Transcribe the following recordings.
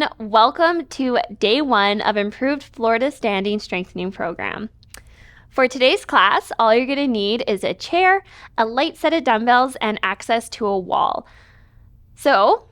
everyone. Welcome to day 1 of Improved Florida Standing Strengthening Program. For today's class, all you're going to need is a chair, a light set of dumbbells, and access to a wall. So,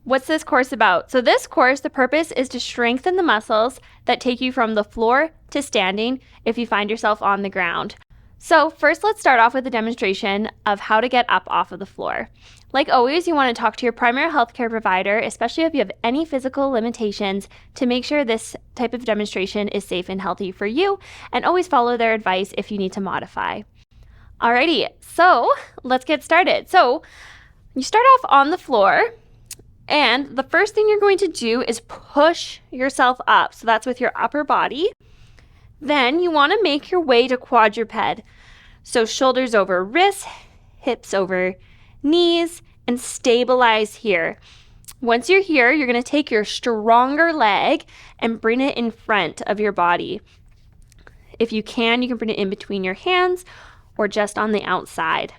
what's this course about? So this course, the purpose is to strengthen the muscles that take you from the floor to standing if you find yourself on the ground. So first, let's start off with a demonstration of how to get up off of the floor. Like always, you want to talk to your primary healthcare provider, especially if you have any physical limitations, to make sure this type of demonstration is safe and healthy for you, and always follow their advice if you need to modify. Alrighty, so let's get started. So you start off on the floor, and the first thing you're going to do is push yourself up. So that's with your upper body. Then you want to make your way to quadruped. So shoulders over wrists, hips over knees, and stabilize here. Once you're here, you're going to take your stronger leg and bring it in front of your body. If you can bring it in between your hands or just on the outside.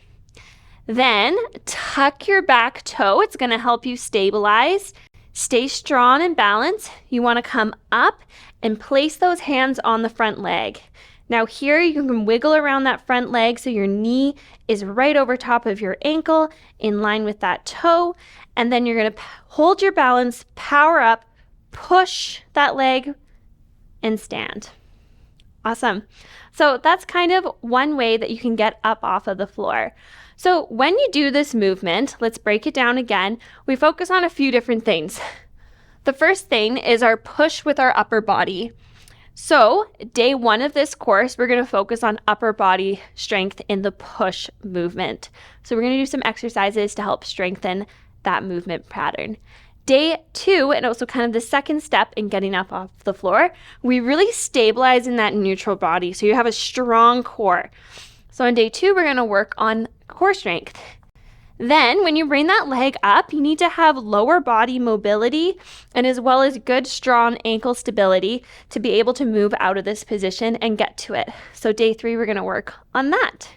Then tuck your back toe. It's going to help you stabilize. Stay strong and balanced. You want to come up and place those hands on the front leg. Now here you can wiggle around that front leg so your knee is right over top of your ankle in line with that toe. And then you're going to hold your balance, power up, push that leg, and stand. Awesome. So that's kind of one way that you can get up off of the floor. So when you do this movement, let's break it down again. We focus on a few different things. The first thing is our push with our upper body. So day 1 of this course, we're going to focus on upper body strength in the push movement. So we're going to do some exercises to help strengthen that movement pattern. Day 2, and also kind of the second step in getting up off the floor, we really stabilize in that neutral body. So you have a strong core. So on day 2, we're going to work on core strength. Then when you bring that leg up, you need to have lower body mobility and as well as good, strong ankle stability to be able to move out of this position and get to it. So day 3, we're going to work on that.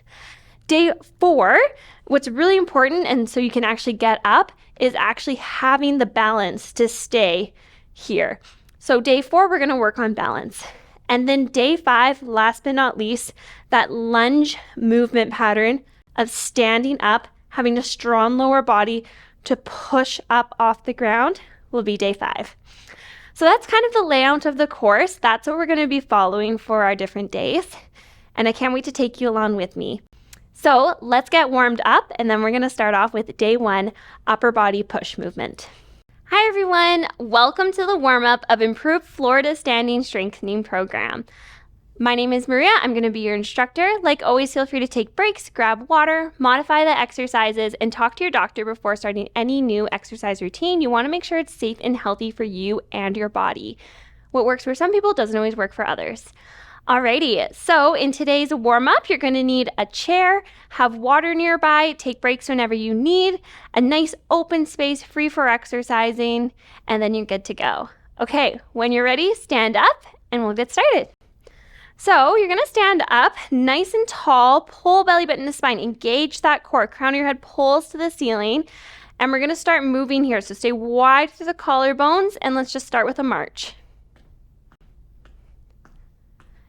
Day 4, what's really important, and so you can actually get up, is actually having the balance to stay here. So day 4, we're going to work on balance. And then day 5, last but not least, that lunge movement pattern of standing up, having a strong lower body to push up off the ground will be day 5. So that's kind of the layout of the course. That's what we're going to be following for our different days. And I can't wait to take you along with me. So let's get warmed up, and then we're going to start off with day 1, upper body push movement. Hi everyone, welcome to the warm-up of Improved Florida Standing Strengthening Program. My name is Maria. I'm going to be your instructor. Like always, feel free to take breaks, grab water, modify the exercises, and talk to your doctor before starting any new exercise routine. You want to make sure it's safe and healthy for you and your body. What works for some people doesn't always work for others. Alrighty, so in today's warm-up, you're going to need a chair, have water nearby, take breaks whenever you need, a nice open space free for exercising, and then you're good to go. Okay, when you're ready, stand up and we'll get started. So you're going to stand up nice and tall, pull belly button to spine, engage that core, crown of your head pulls to the ceiling, and we're going to start moving here. So stay wide through the collarbones, and let's just start with a march.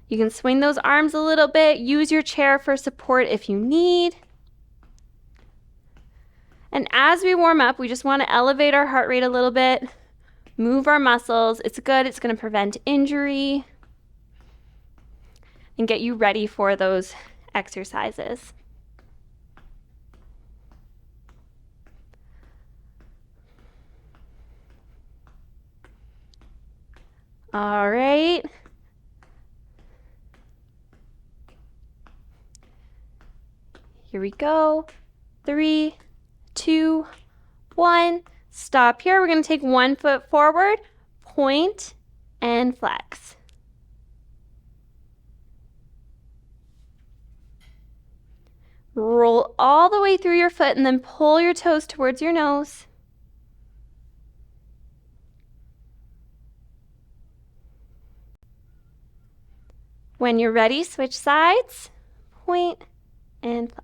You can swing those arms a little bit, use your chair for support if you need. And as we warm up, we just want to elevate our heart rate a little bit, move our muscles. It's good, it's going to prevent injury and get you ready for those exercises. All right. Here we go. 3, 2, 1. Stop here. We're going to take 1 foot forward, point, and flex. Roll all the way through your foot and then pull your toes towards your nose. When you're ready, switch sides, point, and flex.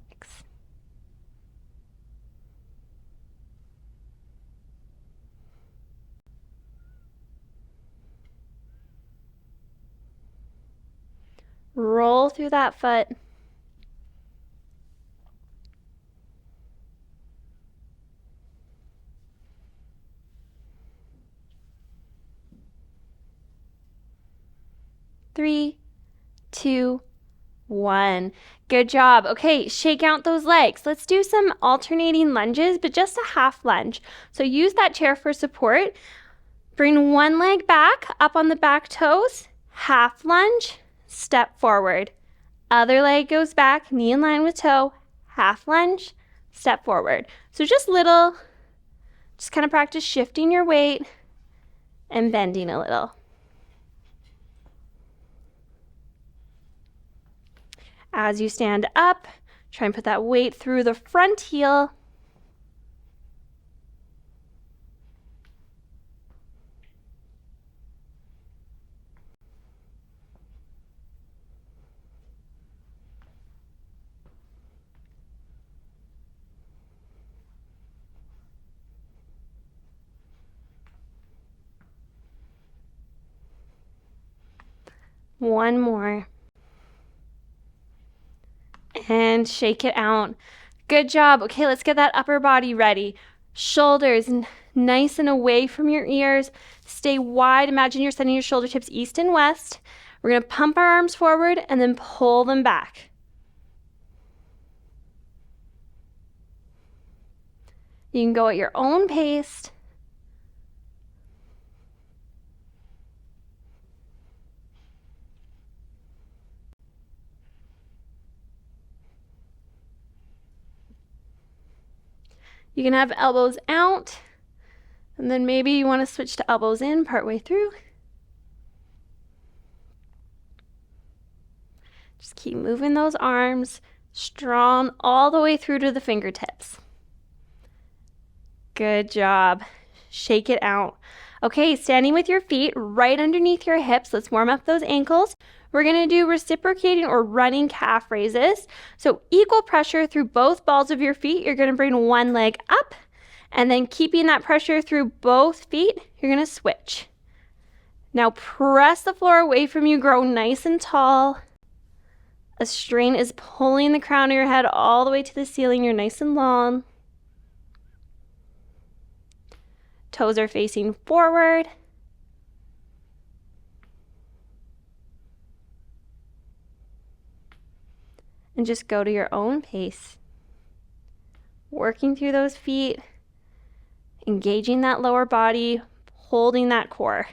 Roll through that foot. Three, two, one. Good job. Okay, shake out those legs. Let's do some alternating lunges, but just a half lunge. So use that chair for support. Bring one leg back up on the back toes, half lunge, step forward. Other leg goes back, knee in line with toe, half lunge, step forward. So just kind of practice shifting your weight and bending a little. As you stand up, try and put that weight through the front heel. One more. And shake it out. Good job. Okay, let's get that upper body ready. Shoulders nice and away from your ears. Stay wide. Imagine you're sending your shoulder tips east and west. We're going to pump our arms forward and then pull them back. You can go at your own pace. You can have elbows out, and then maybe you want to switch to elbows in partway through. Just keep moving those arms strong all the way through to the fingertips. Good job. Shake it out. Okay, standing with your feet right underneath your hips. Let's warm up those ankles. We're going to do reciprocating or running calf raises. So equal pressure through both balls of your feet. You're going to bring one leg up, and then keeping that pressure through both feet, you're going to switch. Now press the floor away from you. Grow nice and tall. A strain is pulling the crown of your head all the way to the ceiling. You're nice and long. Toes are facing forward. And just go to your own pace. Working through those feet, engaging that lower body, holding that core.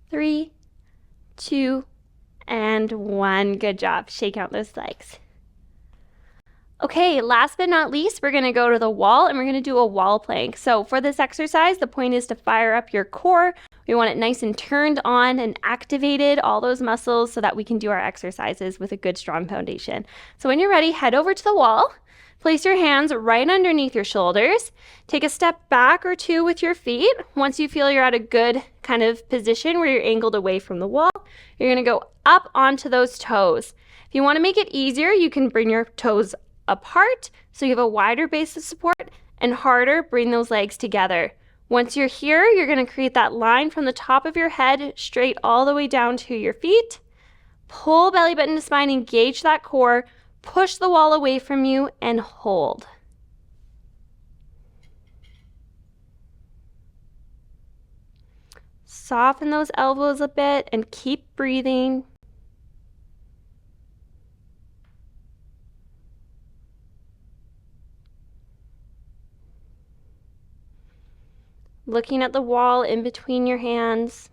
Three, two, and one. Good job. Shake out those legs. Okay, last but not least, we're going to go to the wall and we're going to do a wall plank. So for this exercise, the point is to fire up your core. We want it nice and turned on and activated, all those muscles, so that we can do our exercises with a good, strong foundation. So when you're ready, head over to the wall. Place your hands right underneath your shoulders. Take a step back or two with your feet. Once you feel you're at a good kind of position where you're angled away from the wall, you're going to go up onto those toes. If you want to make it easier, you can bring your toes apart so you have a wider base of support, and harder, bring those legs together. Once you're here, you're going to create that line from the top of your head straight all the way down to your feet. Pull belly button to spine, engage that core, push the wall away from you, and hold. Soften those elbows a bit and keep breathing. Looking at the wall in between your hands.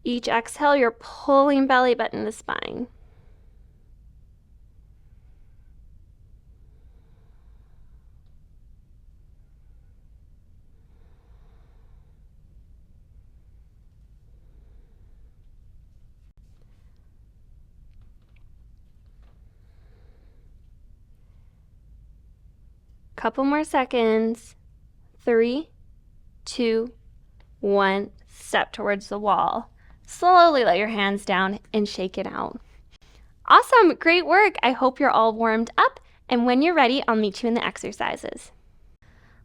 Each exhale, you're pulling belly button to spine. Couple more seconds. 3, 2, 1. Step towards the wall. Slowly let your hands down and shake it out. Awesome, great work. I hope you're all warmed up, and when you're ready, I'll meet you in the exercises.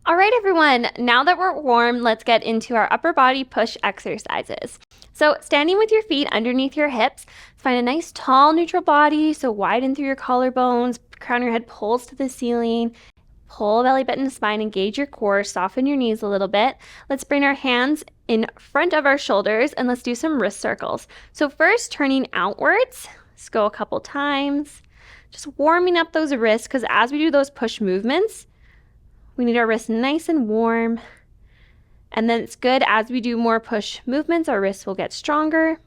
All right, everyone, now that we're warm, let's get into our upper body push exercises. So standing with your feet underneath your hips, find a nice tall neutral body, so widen through your collarbones, crown of your head pulls to the ceiling, pull belly button to spine, engage your core, soften your knees a little bit. Let's bring our hands in front of our shoulders and let's do some wrist circles. So first, turning outwards, let's go a couple times, just warming up those wrists, because as we do those push movements, we need our wrists nice and warm. And then it's good as we do more push movements, our wrists will get stronger.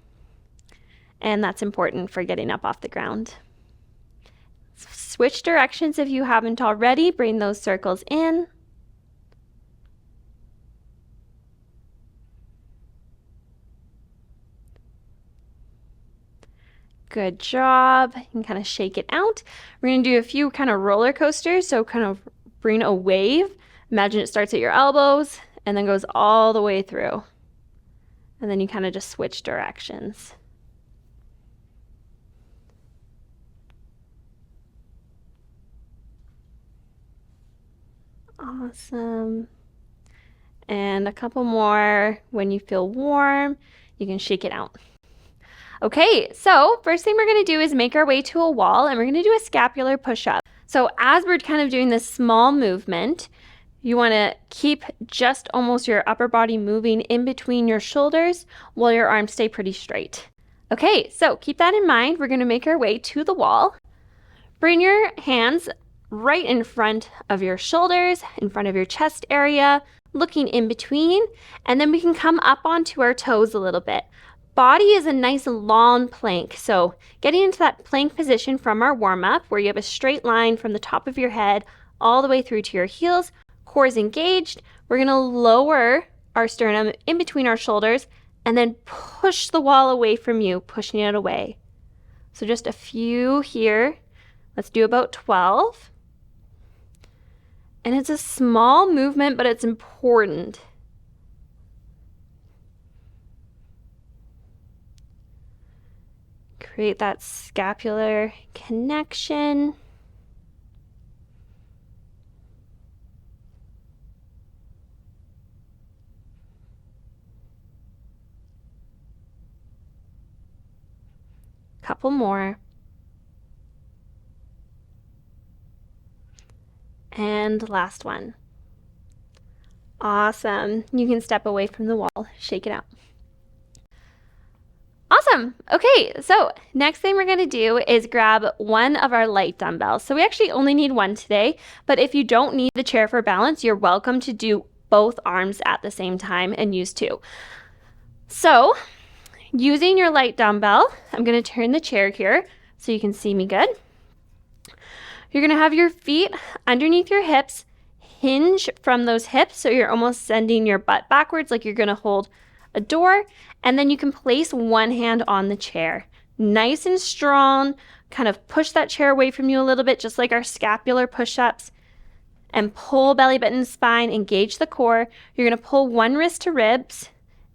And that's important for getting up off the ground. Switch directions if you haven't already. Bring those circles in. Good job. You can kind of shake it out. We're going to do a few kind of roller coasters. So kind of bring a wave. Imagine it starts at your elbows and then goes all the way through. And then you kind of just switch directions. Awesome. And a couple more. When you feel warm, you can shake it out. Okay, so first thing we're going to do is make our way to a wall, and we're going to do a scapular push-up. So as we're kind of doing this small movement, you want to keep just almost your upper body moving in between your shoulders while your arms stay pretty straight. Okay, so keep that in mind. We're going to make our way to the wall. Bring your hands right in front of your shoulders, in front of your chest area, looking in between, and then we can come up onto our toes a little bit. Body is a nice long plank, so getting into that plank position from our warm-up where you have a straight line from the top of your head all the way through to your heels, core is engaged. We're going to lower our sternum in between our shoulders and then push the wall away from you, pushing it away. So just a few here. Let's do about 12. And it's a small movement, but it's important. Create that scapular connection. Couple more. And last one. Awesome. You can step away from the wall, shake it out. Awesome. Okay, so next thing we're going to do is grab one of our light dumbbells. So we actually only need one today, but if you don't need the chair for balance, you're welcome to do both arms at the same time and use two. So using your light dumbbell, I'm going to turn the chair here so you can see me good. You're going to have your feet underneath your hips, hinge from those hips, so you're almost sending your butt backwards like you're going to hold a door, and then you can place one hand on the chair. Nice and strong, kind of push that chair away from you a little bit, just like our scapular push-ups, and pull belly button, spine, engage the core. You're going to pull one wrist to ribs,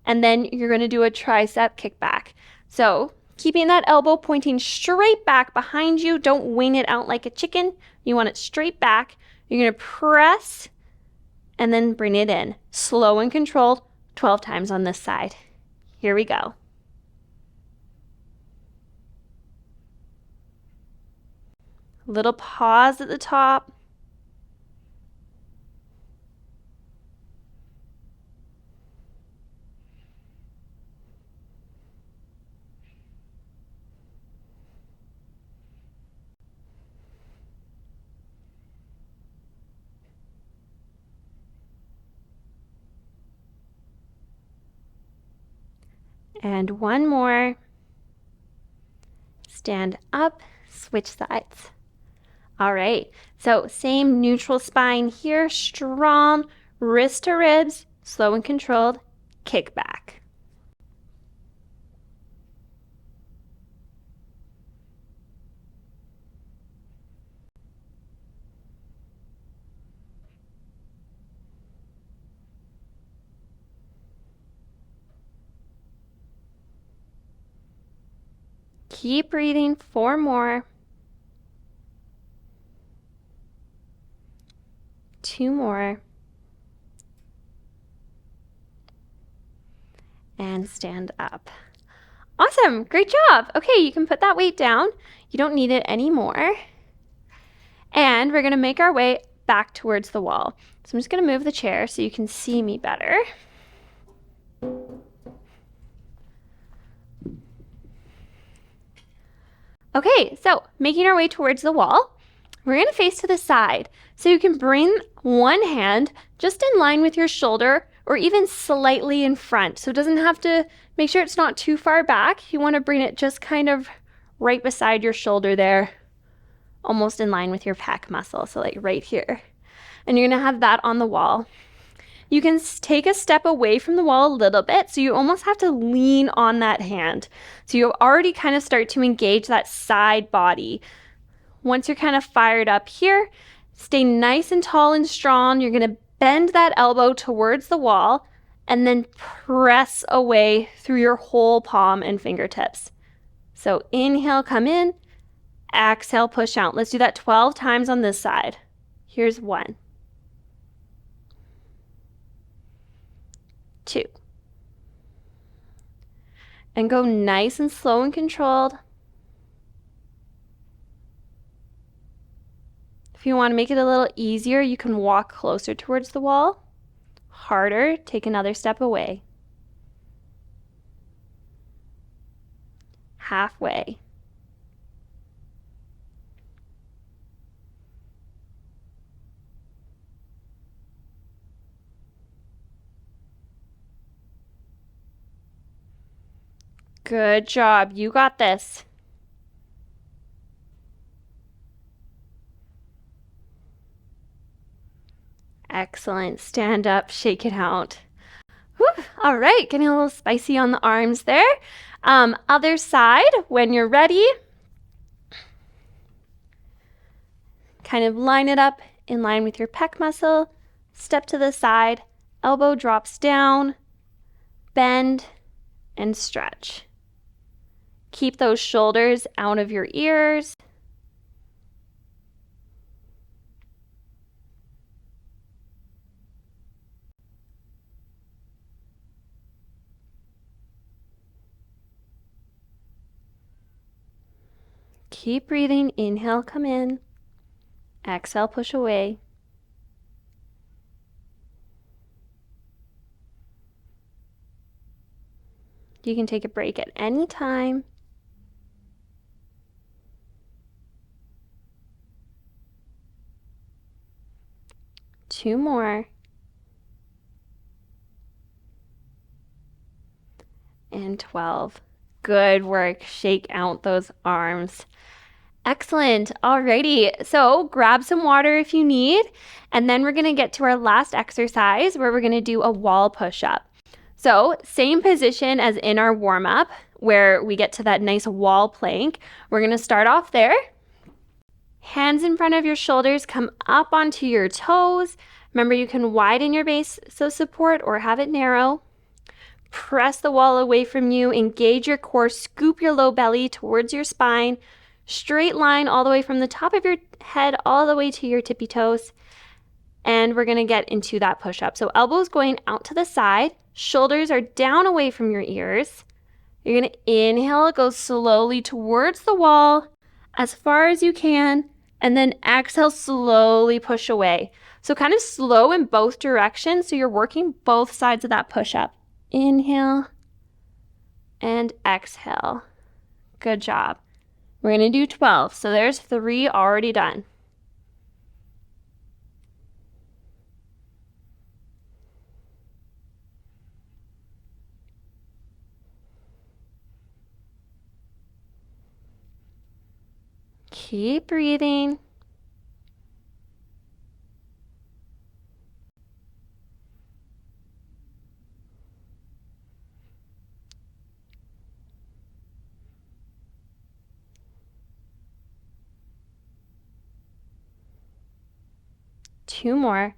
and then you're going to do a tricep kickback. So keeping that elbow pointing straight back behind you. Don't wing it out like a chicken. You want it straight back. You're going to press and then bring it in. Slow and controlled, 12 times on this side. Here we go. Little pause at the top. And one more. Stand up, switch sides. All right, so same neutral spine here, strong, wrist to ribs, slow and controlled, kick back. Keep breathing. 4 more. 2 more. And stand up. Awesome. Great job. Okay, you can put that weight down. You don't need it anymore. And we're going to make our way back towards the wall. So I'm just going to move the chair so you can see me better. Okay, so making our way towards the wall, we're going to face to the side. So you can bring one hand just in line with your shoulder or even slightly in front. So it doesn't have to, make sure it's not too far back. You want to bring it just kind of right beside your shoulder there, almost in line with your pec muscle. So like right here. And you're going to have that on the wall. You can take a step away from the wall a little bit, so you almost have to lean on that hand. So you already kind of start to engage that side body. Once you're kind of fired up here, stay nice and tall and strong. You're going to bend that elbow towards the wall and then press away through your whole palm and fingertips. So inhale, come in, exhale, push out. Let's do that 12 times on this side. Here's 1. 2. And go nice and slow and controlled. If you want to make it a little easier, you can walk closer towards the wall. Harder, take another step away. Halfway. Good job. You got this. Excellent. Stand up, shake it out. Whew. All right, getting a little spicy on the arms there. Other side, when you're ready, kind of line it up in line with your pec muscle. Step to the side, elbow drops down, bend, and stretch. Keep those shoulders out of your ears. Keep breathing. Inhale, come in. Exhale, push away. You can take a break at any time. Two more. And 12. Good work. Shake out those arms. Excellent. Alrighty. So grab some water if you need. And then we're going to get to our last exercise where we're going to do a wall push-up. So same position as in our warm-up where we get to that nice wall plank. We're going to start off there. Hands in front of your shoulders, come up onto your toes. Remember, you can widen your base, so support, or have it narrow. Press the wall away from you, engage your core, scoop your low belly towards your spine, straight line all the way from the top of your head all the way to your tippy toes. And we're gonna get into that push-up. So elbows going out to the side, shoulders are down away from your ears. You're gonna inhale, go slowly towards the wall as far as you can, and then exhale, slowly push away. So kind of slow in both directions, so you're working both sides of that push-up. Inhale and exhale. Good job. We're going to do 12. So there's 3 already done. Keep breathing. Two more.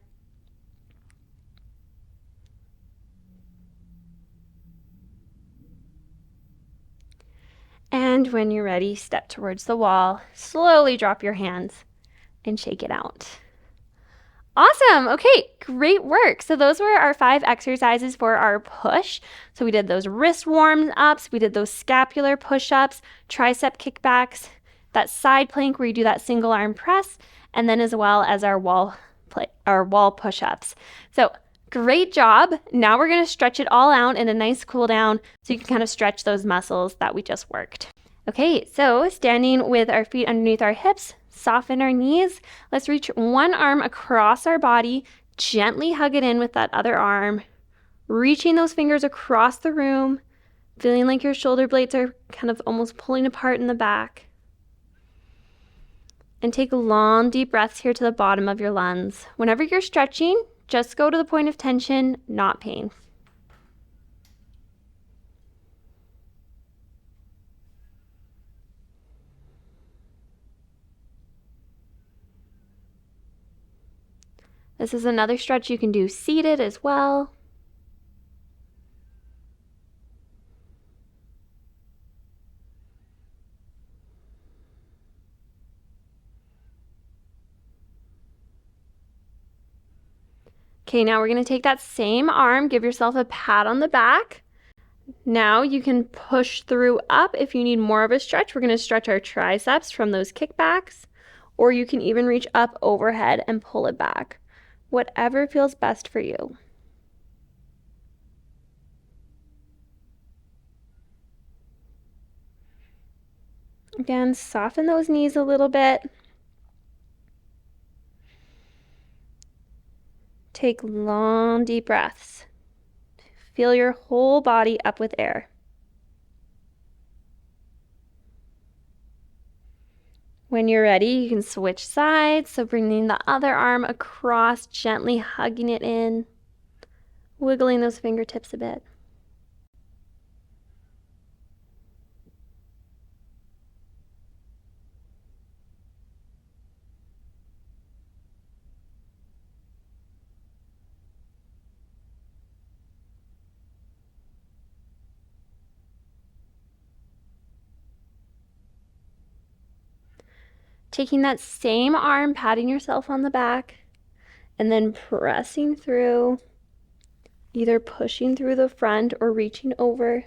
And And when you're ready, step towards the wall. Slowly drop your hands and shake it out. Awesome. Okay, great work. So those were our 5 exercises for our push. So we did those wrist warm-ups, we did those scapular push-ups, tricep kickbacks, that side plank where you do that single arm press, and then as well as our wall push-ups. So great job. Now we're going to stretch it all out in a nice cool down so you can kind of stretch those muscles that we just worked. Okay, so standing with our feet underneath our hips, soften our knees. Let's reach one arm across our body, gently hug it in with that other arm, reaching those fingers across the room, feeling like your shoulder blades are kind of almost pulling apart in the back. And take long, deep breaths here to the bottom of your lungs. Whenever you're stretching, just go to the point of tension, not pain. This is another stretch you can do seated as well. Okay, now we're going to take that same arm, give yourself a pat on the back. Now you can push through up if you need more of a stretch. We're going to stretch our triceps from those kickbacks, or you can even reach up overhead and pull it back. Whatever feels best for you. Again, soften those knees a little bit. Take long, deep breaths. Fill your whole body up with air. When you're ready, you can switch sides. So bringing the other arm across, gently hugging it in, wiggling those fingertips a bit. Taking that same arm, patting yourself on the back, and then pressing through, either pushing through the front or reaching over.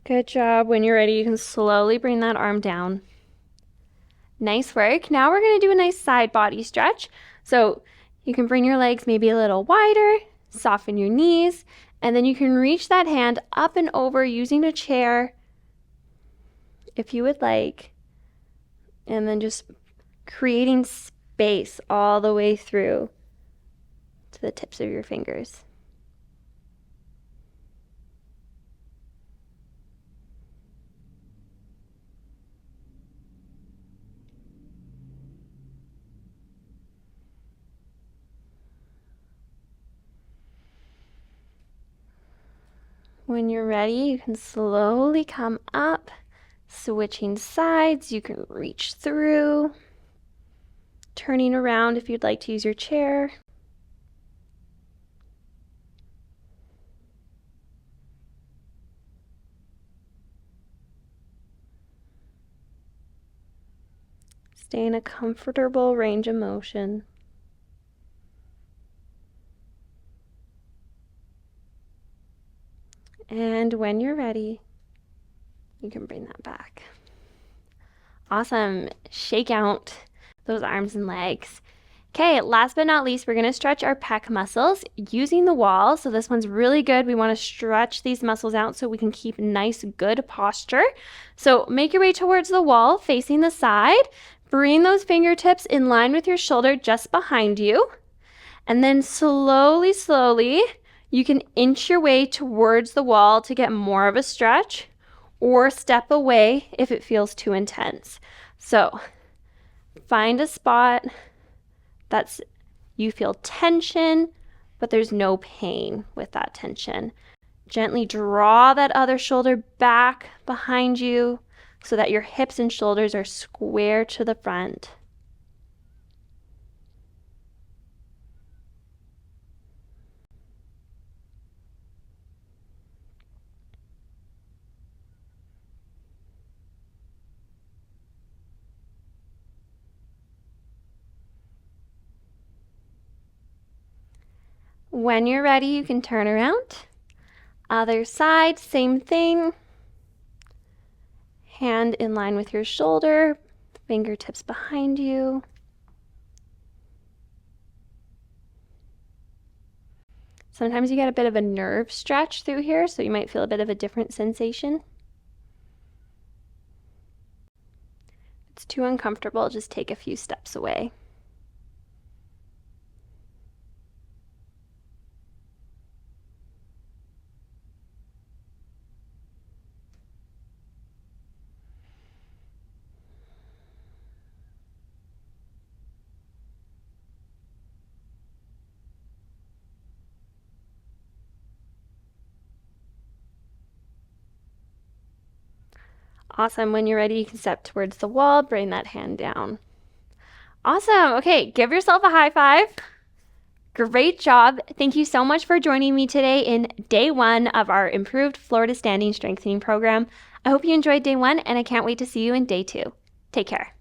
Good job. When you're ready, you can slowly bring that arm down. Nice work. Now we're going to do a nice side body stretch. So you can bring your legs maybe a little wider, soften your knees, and then you can reach that hand up and over using a chair if you would like. And then just creating space all the way through to the tips of your fingers. When you're ready, you can slowly come up, switching sides. You can reach through, turning around if you'd like to use your chair. Stay in a comfortable range of motion. And when you're ready, you can bring that back. Awesome. Shake out those arms and legs. Okay, last but not least, we're going to stretch our pec muscles using the wall. So this one's really good. We want to stretch these muscles out so we can keep nice, good posture. So make your way towards the wall, facing the side. Bring those fingertips in line with your shoulder just behind you. And then slowly, slowly, you can inch your way towards the wall to get more of a stretch, or step away if it feels too intense. So find a spot that's you feel tension, but there's no pain with that tension. Gently draw that other shoulder back behind you so that your hips and shoulders are square to the front. When you're ready, you can turn around. Other side, same thing. Hand in line with your shoulder, fingertips behind you. Sometimes you get a bit of a nerve stretch through here, so you might feel a bit of a different sensation. If it's too uncomfortable, just take a few steps away. Awesome. When you're ready, you can step towards the wall, bring that hand down. Awesome. Okay, give yourself a high five. Great job. Thank you so much for joining me today in day 1 of our improved Florida Standing Strengthening program. I hope you enjoyed day 1, and I can't wait to see you in day 2. Take care.